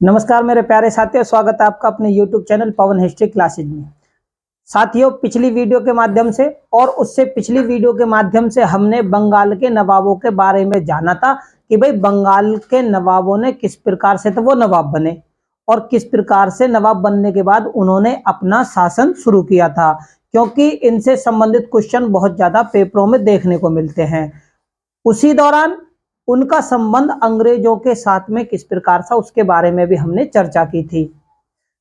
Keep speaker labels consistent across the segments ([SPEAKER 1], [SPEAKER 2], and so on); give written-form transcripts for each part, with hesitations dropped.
[SPEAKER 1] नमस्कार मेरे प्यारे साथियों, स्वागत है आपका अपने YouTube चैनल पवन हिस्ट्री क्लासेज में। साथियों, पिछली वीडियो के माध्यम से और उससे पिछली वीडियो के माध्यम से हमने बंगाल के नवाबों के बारे में जाना था कि भाई बंगाल के नवाबों ने किस प्रकार से तो वो नवाब बने और किस प्रकार से नवाब बनने के बाद उन्होंने अपना शासन शुरू किया था, क्योंकि इनसे संबंधित क्वेश्चन बहुत ज्यादा पेपरों में देखने को मिलते हैं। उसी दौरान उनका संबंध अंग्रेजों के साथ में किस प्रकार था उसके बारे में भी हमने चर्चा की थी।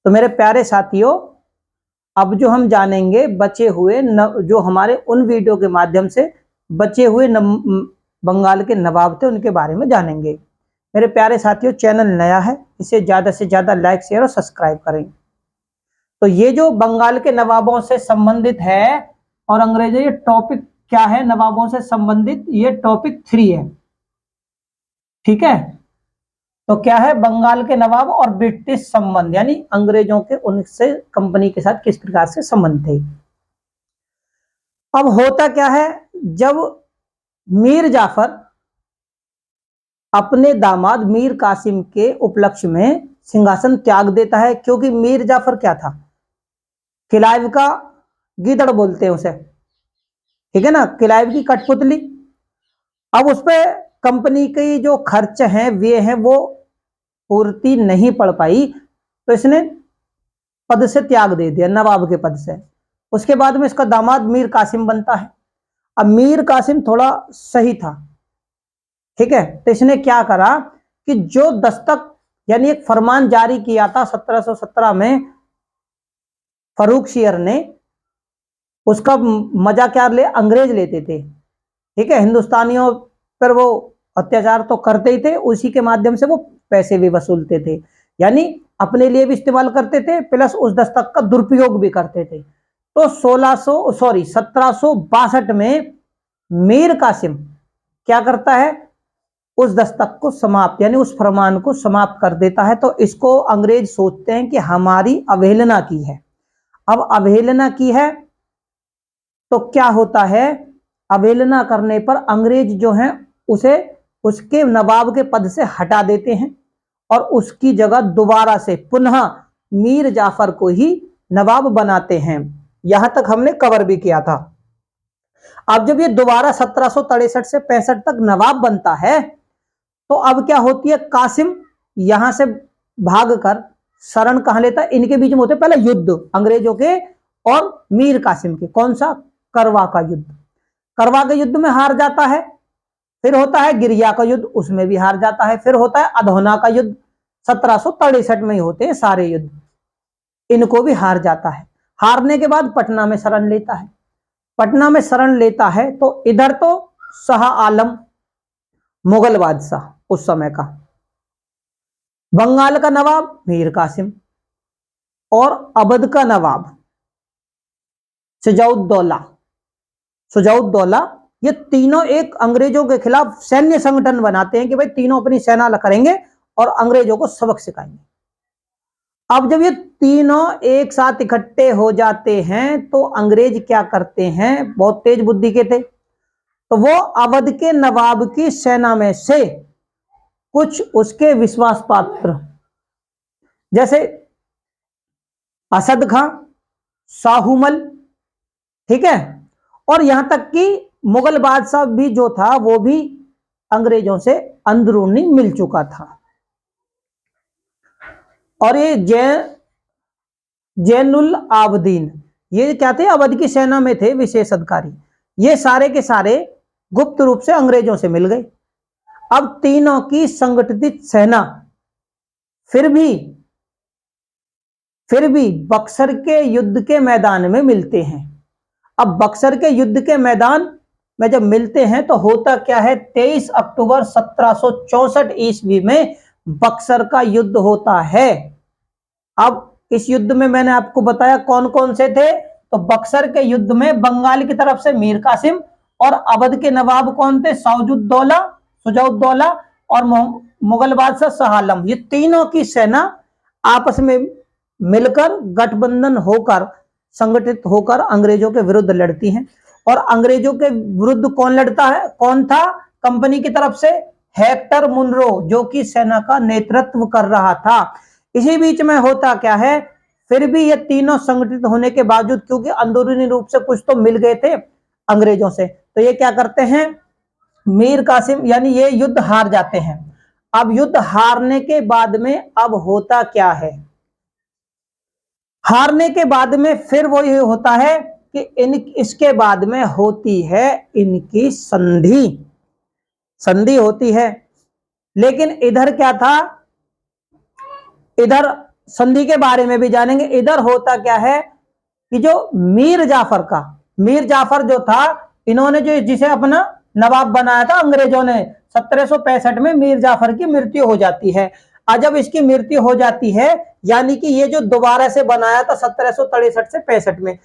[SPEAKER 1] तो मेरे प्यारे साथियों, अब जो हम जानेंगे बचे हुए जो हमारे उन वीडियो के माध्यम से बचे हुए बंगाल के नवाब थे उनके बारे में जानेंगे। मेरे प्यारे साथियों, चैनल नया है, इसे ज्यादा से ज्यादा लाइक शेयर और सब्सक्राइब करें। तो ये जो बंगाल के नवाबों से संबंधित है और अंग्रेजों, ये टॉपिक क्या है नवाबों से संबंधित, ये टॉपिक 3 है। ठीक है, तो क्या है बंगाल के नवाब और ब्रिटिश संबंध, यानी अंग्रेजों के उनसे कंपनी के साथ किस प्रकार से संबंध थे। अब होता क्या है, जब मीर जाफर अपने दामाद मीर कासिम के उपलक्ष्य में सिंहासन त्याग देता है, क्योंकि मीर जाफर क्या था, किलाइव का गीदड़ बोलते हैं उसे, ठीक है ना, किलाइव की कठपुतली। अब उस पर कंपनी के जो खर्च हैं वे हैं वो पूर्ति नहीं पड़ पाई, तो इसने पद से त्याग दे दिया, नवाब के पद से। उसके बाद में इसका दामाद मीर कासिम बनता है। अब मीर कासिम थोड़ा सही था, ठीक है, तो इसने क्या करा कि जो दस्तक यानी एक फरमान जारी किया था 1717 में फरूख शेर ने, उसका मजा क्या अंग्रेज लेते थे। ठीक है, हिंदुस्तानियों पर वो अत्याचार तो करते ही थे, उसी के माध्यम से वो पैसे भी वसूलते थे, यानी अपने लिए भी इस्तेमाल करते थे प्लस उस दस्तक का दुरुपयोग भी करते थे। तो 1762 में मीर कासिम क्या करता है, उस दस्तक को समाप्त यानी उस फरमान को समाप्त कर देता है। तो इसको अंग्रेज सोचते हैं कि हमारी अवहेलना की है। अब अवहेलना की है तो क्या होता है, अवहेलना करने पर अंग्रेज जो हैं उसे उसके नवाब के पद से हटा देते हैं और उसकी जगह दोबारा से पुनः मीर जाफर को ही नवाब बनाते हैं। यहां तक हमने कवर भी किया था। अब जब ये दोबारा 1763 से 65 तक नवाब बनता है, तो अब क्या होती है, कासिम यहां से भागकर शरण कहां लेता है, इनके बीच में होते पहले युद्ध अंग्रेजों के और मीर कासिम के। कौन सा, करवा का युद्ध। करवा के युद्ध में हार जाता है। फिर होता है गिरिया का युद्ध, उसमें भी हार जाता है। फिर होता है अधौना का युद्ध, 1763 में ही होते हैं सारे युद्ध, इनको भी हार जाता है। हारने के बाद पटना में शरण लेता है। पटना में शरण लेता है तो इधर तो शाह आलम मुगल बादशाह उस समय का, बंगाल का नवाब मीर कासिम और अवध का नवाब सुजाउद्दौला। सुजाउद्दौला ये तीनों एक अंग्रेजों के खिलाफ सैन्य संगठन बनाते हैं कि भाई तीनों अपनी सेना करेंगे और अंग्रेजों को सबक सिखाएंगे। अब जब ये तीनों एक साथ इकट्ठे हो जाते हैं तो अंग्रेज क्या करते हैं, बहुत तेज बुद्धि के थे, तो वो अवध के नवाब की सेना में से कुछ उसके विश्वास पात्र जैसे असद खां, शाहूमल, ठीक है, और यहां तक कि मुगल बादशाह भी जो था वो भी अंग्रेजों से अंदरूनी मिल चुका था। और ये जैनुल आबदीन, ये क्या थे, अवध की सेना में थे विशेष अधिकारी। ये सारे के सारे गुप्त रूप से अंग्रेजों से मिल गए। अब तीनों की संगठित सेना फिर भी बक्सर के युद्ध के मैदान में मिलते हैं। अब बक्सर के युद्ध के मैदान में जब मिलते हैं तो होता क्या है, 23 अक्टूबर 1764 ईस्वी में बक्सर का युद्ध होता है। अब इस युद्ध में मैंने आपको बताया कौन कौन से थे, तो बक्सर के युद्ध में बंगाल की तरफ से मीर कासिम और अवध के नवाब कौन थे, सुजाउद्दौला और मुगल बादशाह शाह आलम। ये तीनों की सेना आपस में मिलकर गठबंधन होकर संगठित होकर अंग्रेजों के विरुद्ध लड़ती हैं। और अंग्रेजों के विरुद्ध कौन लड़ता है, कौन था कंपनी की तरफ से, हेक्टर मुनरो, जो कि सेना का नेतृत्व कर रहा था। इसी बीच में होता क्या है, फिर भी ये तीनों संगठित होने के बावजूद, क्योंकि अंदरूनी रूप से कुछ तो मिल गए थे अंग्रेजों से, तो ये क्या करते हैं, मीर कासिम यानी ये युद्ध हार जाते हैं। अब युद्ध हारने के बाद में अब होता क्या है, हारने के बाद में फिर वो ये होता है कि इसके बाद में होती है इनकी संधि, संधि होती है। लेकिन इधर क्या था, इधर संधि के बारे में भी जानेंगे। इधर होता क्या है कि जो मीर जाफर का, मीर जाफर जो था, इन्होंने जो जिसे अपना नवाब बनाया था अंग्रेजों ने, 1765 में मीर जाफर की मृत्यु हो जाती है। और जब इसकी मृत्यु हो जाती है, यानी कि ये जो दोबारा से बनाया था 1763 से 65 में,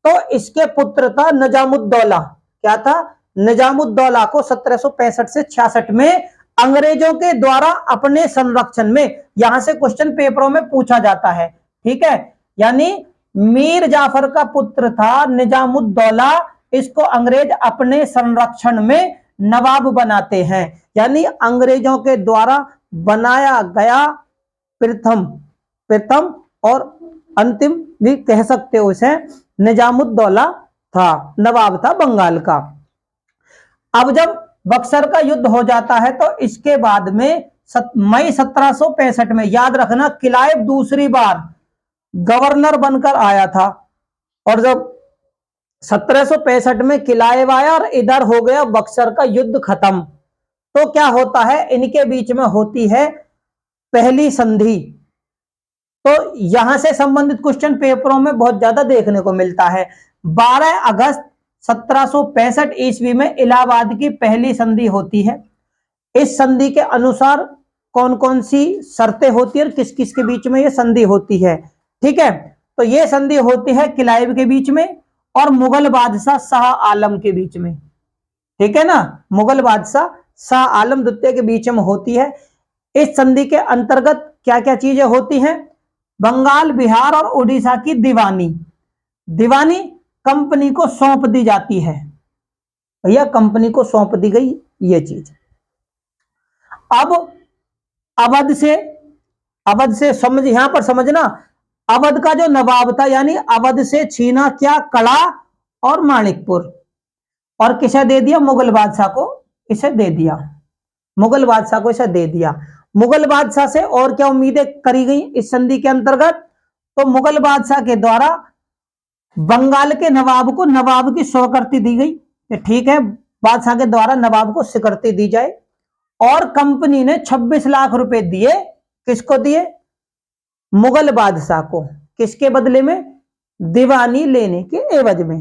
[SPEAKER 1] तो इसके पुत्र था निजामुद्दौला। क्या था, निजामुद्दौला को 1765 से 66 में अंग्रेजों के द्वारा अपने संरक्षण में, यहां से क्वेश्चन पेपरों में पूछा जाता है, ठीक है, यानी मीर जाफर का पुत्र था निजामुद्दौला, इसको अंग्रेज अपने संरक्षण में नवाब बनाते हैं, यानी अंग्रेजों के द्वारा बनाया गया प्रथम प्रथम और अंतिम भी कह सकते हो इसे, निजामुद्दौला था, नवाब था बंगाल का। अब जब बक्सर का युद्ध हो जाता है, तो इसके बाद में मई 1765 में, याद रखना, क्लाइव दूसरी बार गवर्नर बनकर आया था, और जब 1765 में क्लाइव आया और इधर हो गया बक्सर का युद्ध खत्म, तो क्या होता है, इनके बीच में होती है पहली संधि। तो यहां से संबंधित क्वेश्चन पेपरों में बहुत ज्यादा देखने को मिलता है। 12 अगस्त 1765 ईस्वी में इलाहाबाद की पहली संधि होती है। इस संधि के अनुसार कौन कौन सी शर्तें होती है और किस किस के बीच में यह संधि होती है, ठीक है, तो यह संधि होती है क्लाइव के बीच में और मुगल बादशाह शाह आलम के बीच में, ठीक है ना, मुगल बादशाह शाह आलम द्वितीय के बीच में होती है। इस संधि के अंतर्गत क्या क्या चीजें होती हैं, बंगाल, बिहार और उड़ीसा की दीवानी, दीवानी कंपनी को सौंप दी जाती है, भैया कंपनी को सौंप दी गई ये चीज। अब अवध से समझ, यहां पर समझना, अवध का जो नवाब था, यानी अवध से छीना क्या, कड़ा और माणिकपुर, और किसे दे दिया, मुगल बादशाह को इसे दे दिया, मुगल बादशाह को इसे दे दिया। मुगल बादशाह से और क्या उम्मीदें करी गई इस संधि के अंतर्गत, तो मुगल बादशाह के द्वारा बंगाल के नवाब को नवाब की स्वीकृति दी गई, ठीक है, बादशाह के द्वारा नवाब को स्वीकृति दी जाए, और कंपनी ने 26 लाख रुपए दिए, किसको दिए, मुगल बादशाह को, किसके बदले में, दीवानी लेने के एवज में,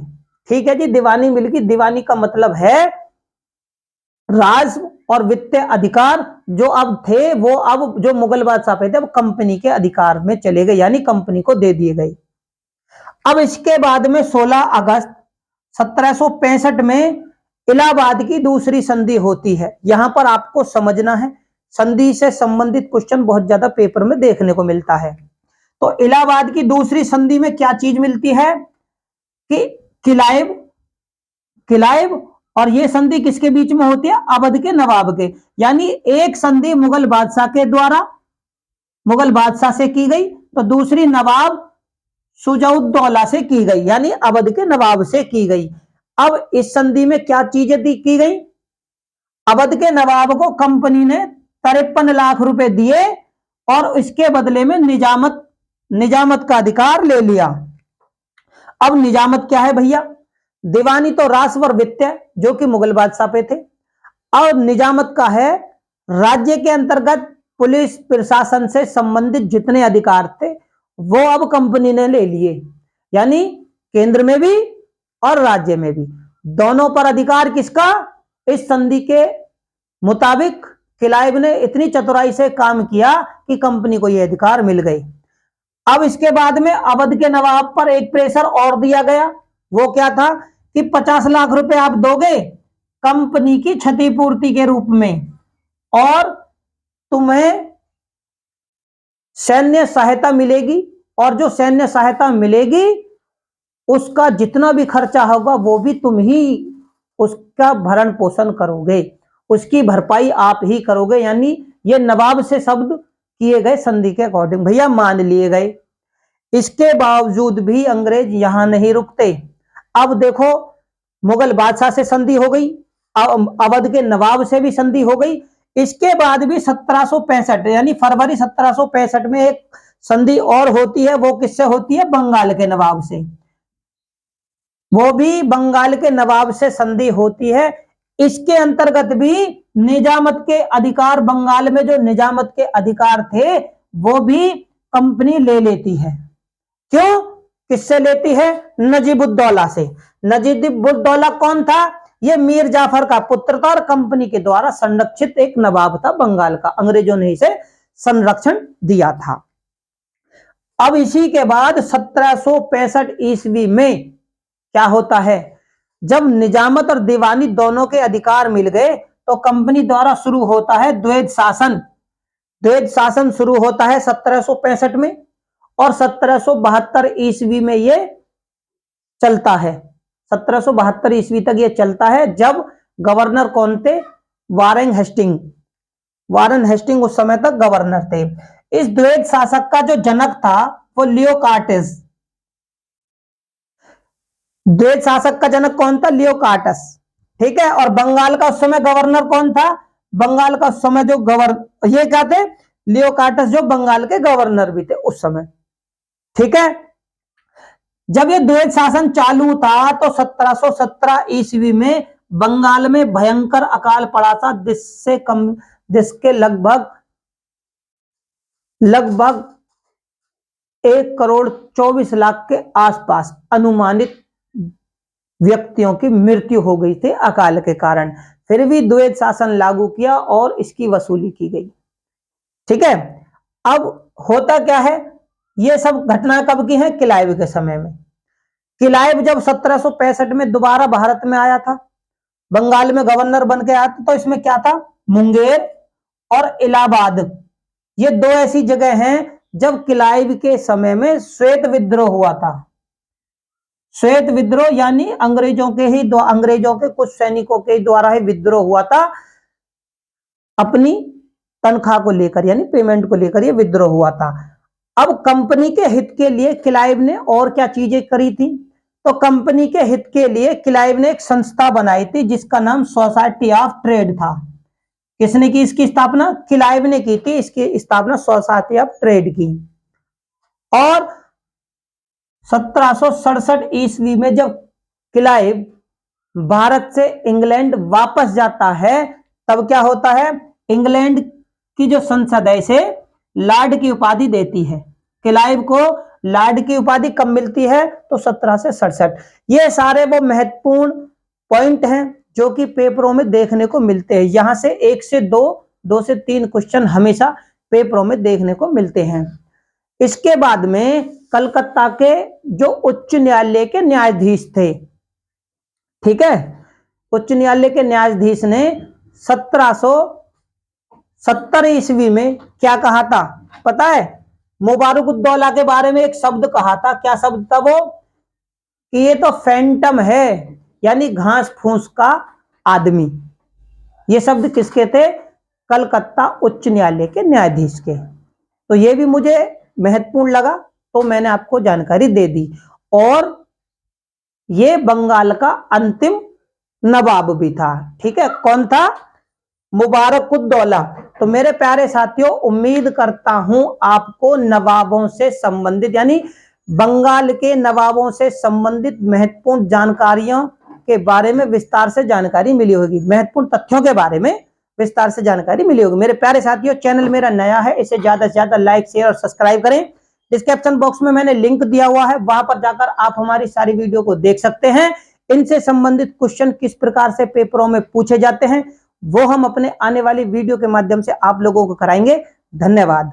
[SPEAKER 1] ठीक है जी, दीवानी मिल गई। दीवानी का मतलब है राज और वित्तीय अधिकार जो अब थे, वो अब जो मुगल बादशाह पे थे, वो कंपनी के अधिकार में चले गए, यानी कंपनी को दे दिए गए। अब इसके बाद में 16 अगस्त 1765 में इलाहाबाद की दूसरी संधि होती है। यहां पर आपको समझना है, संधि से संबंधित क्वेश्चन बहुत ज्यादा पेपर में देखने को मिलता है। तो इलाहाबाद की दूसरी संधि में क्या चीज मिलती है कि क्लाइव और ये संधि किसके बीच में होती है, अवध के नवाब के, यानी एक संधि मुगल बादशाह के द्वारा, मुगल बादशाह से की गई, तो दूसरी नवाब शुजाउद्दौला से की गई, यानी अवध के नवाब से की गई। अब इस संधि में क्या चीजें की गई, अवध के नवाब को कंपनी ने 53 लाख रुपए दिए और इसके बदले में निजामत का अधिकार ले लिया। अब निजामत क्या है भैया, दीवानी तो रास और वित्तीय जो कि मुगल बादशाह पे थे, और निजामत का है राज्य के अंतर्गत पुलिस प्रशासन से संबंधित जितने अधिकार थे वो अब कंपनी ने ले लिए, यानी केंद्र में भी और राज्य में भी, दोनों पर अधिकार किसका, इस संधि के मुताबिक क्लाइव ने इतनी चतुराई से काम किया कि कंपनी को यह अधिकार मिल गए। अब इसके बाद में अवध के नवाब पर एक प्रेशर और दिया गया, वो क्या था कि 50 लाख रुपए आप दोगे कंपनी की क्षतिपूर्ति के रूप में, और तुम्हें सैन्य सहायता मिलेगी, और जो सैन्य सहायता मिलेगी उसका जितना भी खर्चा होगा वो भी तुम ही उसका भरण पोषण करोगे। उसकी भरपाई आप ही करोगे, यानी ये नवाब से शब्द किए गए संधि के अकॉर्डिंग भैया मान लिए गए। इसके बावजूद भी अंग्रेज यहां नहीं रुकते। अब देखो, मुगल बादशाह से संधि हो गई, अवध के नवाब से भी संधि हो गई, इसके बाद भी 1765 यानी फरवरी 1765 में एक संधि और होती है। वो किससे होती है? बंगाल के नवाब से। वो भी बंगाल के नवाब से संधि होती है। इसके अंतर्गत भी निजामत के अधिकार, बंगाल में जो निजामत के अधिकार थे वो भी कंपनी ले लेती है। क्यों? किससे लेती है? नजीबुद्दौला से। नजीबुद्दौला कौन था? ये मीर जाफर का पुत्र था और कंपनी के द्वारा संरक्षित एक नवाब था बंगाल का। अंग्रेजों ने इसे संरक्षण दिया था। अब इसी के बाद 1765 ईस्वी में क्या होता है? जब निजामत और दीवानी दोनों के अधिकार मिल गए तो कंपनी द्वारा शुरू होता है द्वैध शासन। द्वैध शासन शुरू होता है 1765 में और 1772 ईस्वी में ये चलता है। 1772 ईस्वी तक ये चलता है, जब गवर्नर कौन थे? Warren Hasting. वारेन हेस्टिंग उस समय तक गवर्नर थे। इस द्वैध शासक का जो जनक था वो लियो कार्टेस। द्वैध शासक का जनक कौन था? लियो कार्टेस। ठीक है। और बंगाल का उस समय गवर्नर कौन था? बंगाल का उस समय जो गवर्नर, ये क्या थे? लियो कार्टेस, जो बंगाल के गवर्नर भी थे उस समय। ठीक है। जब ये द्वैध शासन चालू था तो 1717 ईस्वी में बंगाल में भयंकर अकाल पड़ा था, जिसके लगभग 1,24,00,000 के आसपास अनुमानित व्यक्तियों की मृत्यु हो गई थी अकाल के कारण। फिर भी द्वैध शासन लागू किया और इसकी वसूली की गई। ठीक है। अब होता क्या है? ये सब घटनाएं कब की हैं? क्लाइव के समय में। क्लाइव जब 1765 में दोबारा भारत में आया था, बंगाल में गवर्नर बन के आया था, तो इसमें क्या था? मुंगेर और इलाहाबाद, ये दो ऐसी जगह हैं जब क्लाइव के समय में श्वेत विद्रोह हुआ था। श्वेत विद्रोह यानी अंग्रेजों के कुछ सैनिकों के द्वारा ही विद्रोह हुआ था। अपनी तनख्वाह को लेकर, यानी पेमेंट को लेकर ये विद्रोह हुआ था। अब कंपनी के हित के लिए क्लाइव ने और क्या चीजें करी थी? तो कंपनी के हित के लिए क्लाइव ने एक संस्था बनाई थी जिसका नाम सोसाइटी ऑफ ट्रेड था। किसने की इसकी स्थापना? क्लाइव ने की थी इसकी स्थापना, सोसाइटी ऑफ ट्रेड की। और 1767 ईस्वी में जब क्लाइव भारत से इंग्लैंड वापस जाता है, तब क्या होता है? इंग्लैंड की जो संसद है इसे लॉर्ड की उपाधि देती है। क्लाइव को लॉर्ड की उपाधि कब मिलती है? तो 1767। ये सारे वो महत्वपूर्ण पॉइंट हैं जो कि पेपरों में देखने को मिलते हैं। यहां से 1 से 2 से 3 क्वेश्चन हमेशा पेपरों में देखने को मिलते हैं। इसके बाद में कलकत्ता के जो उच्च न्यायालय के न्यायाधीश थे, ठीक है, उच्च न्यायालय के न्यायाधीश ने 1770 ईस्वी में क्या कहा था पता है? मुबारकुद्दौला के बारे में एक शब्द कहा था। क्या शब्द था वो? कि ये तो फैंटम है, यानी घास फूस का आदमी। ये शब्द किसके थे? कलकत्ता उच्च न्यायालय के न्यायाधीश के। तो ये भी मुझे महत्वपूर्ण लगा, तो मैंने आपको जानकारी दे दी। और ये बंगाल का अंतिम नवाब भी था। ठीक है। कौन था? मुबारकुद्दौला। तो मेरे प्यारे साथियों, उम्मीद करता हूं आपको नवाबों से संबंधित, यानी बंगाल के नवाबों से संबंधित महत्वपूर्ण जानकारियों के बारे में विस्तार से जानकारी मिली होगी, महत्वपूर्ण तथ्यों के बारे में विस्तार से जानकारी मिली होगी। मेरे प्यारे साथियों, चैनल मेरा नया है, इसे ज्यादा से ज्यादा लाइक, शेयर और सब्सक्राइब करें। डिस्क्रिप्शन बॉक्स में मैंने लिंक दिया हुआ है, वहां पर जाकर आप हमारी सारी वीडियो को देख सकते हैं। इनसे संबंधित क्वेश्चन किस प्रकार से पेपरों में पूछे जाते हैं वो हम अपने आने वाली वीडियो के माध्यम से आप लोगों को कराएंगे। धन्यवाद।